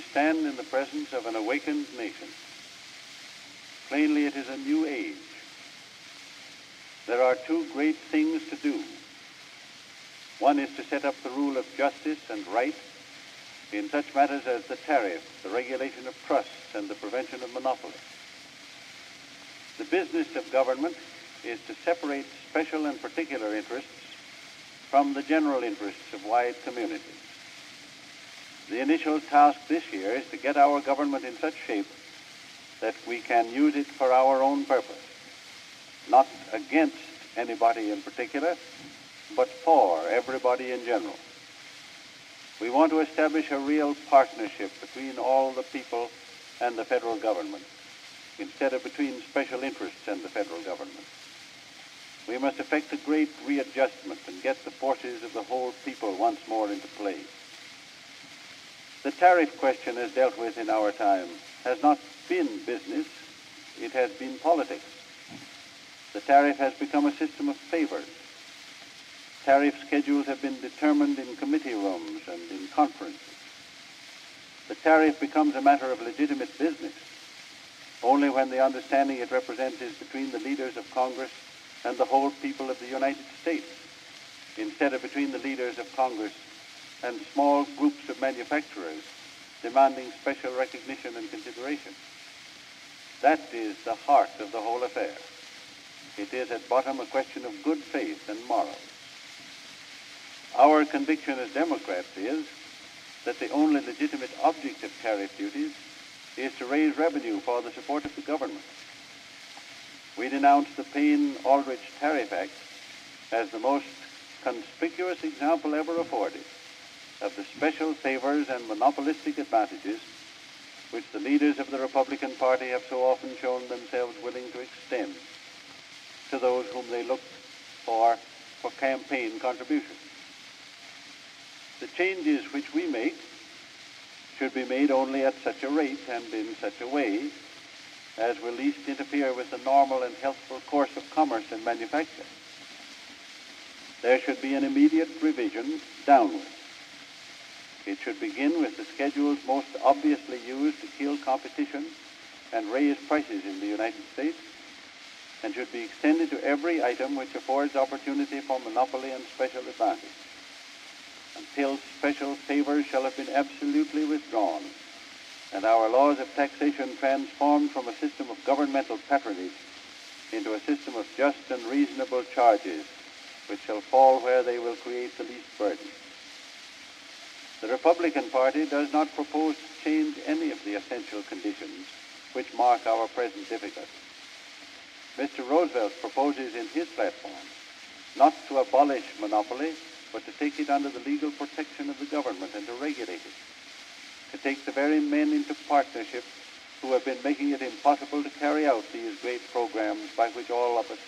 we stand in the presence of an awakened nation. Plainly, it is a new age. There are two great things to do. One is to set up the rule of justice and right in such matters as the tariff, the regulation of trusts, and the prevention of monopoly. The business of government is to separate special and particular interests from the general interests of wide communities. The initial task this year is to get our government in such shape that we can use it for our own purpose, not against anybody in particular, but for everybody in general. We want to establish a real partnership between all the people and the federal government, instead of between special interests and the federal government. We must effect a great readjustment and get the forces of the whole people once more into play. The tariff question as dealt with in our time has not been business, it has been politics. The tariff has become a system of favors. Tariff schedules have been determined in committee rooms and in conferences. The tariff becomes a matter of legitimate business only when the understanding it represents is between the leaders of Congress and the whole people of the United States, instead of between the leaders of Congress and small groups of manufacturers demanding special recognition and consideration. That is the heart of the whole affair. It is at bottom a question of good faith and morals. Our conviction as Democrats is that the only legitimate object of tariff duties is to raise revenue for the support of the government. We denounce the Payne-Aldrich Tariff Act as the most conspicuous example ever afforded of the special favors and monopolistic advantages which the leaders of the Republican Party have so often shown themselves willing to extend to those whom they looked for campaign contributions. The changes which we make should be made only at such a rate and in such a way as will least interfere with the normal and healthful course of commerce and manufacture. There should be an immediate revision downward. It should begin with the schedules most obviously used to kill competition and raise prices in the United States, and should be extended to every item which affords opportunity for monopoly and special advantage, until special favors shall have been absolutely withdrawn and our laws of taxation transformed from a system of governmental patronage into a system of just and reasonable charges which shall fall where they will create the least burden. The Republican Party does not propose to change any of the essential conditions which mark our present difficulty. Mr. Roosevelt proposes in his platform not to abolish monopoly, but to take it under the legal protection of the government and to regulate it, to take the very men into partnership who have been making it impossible to carry out these great programs by which all of us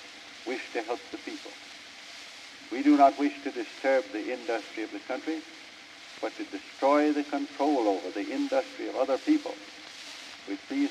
wish to help the people. We do not wish to disturb the industry of the country, but to destroy the control over the industry of other people, which these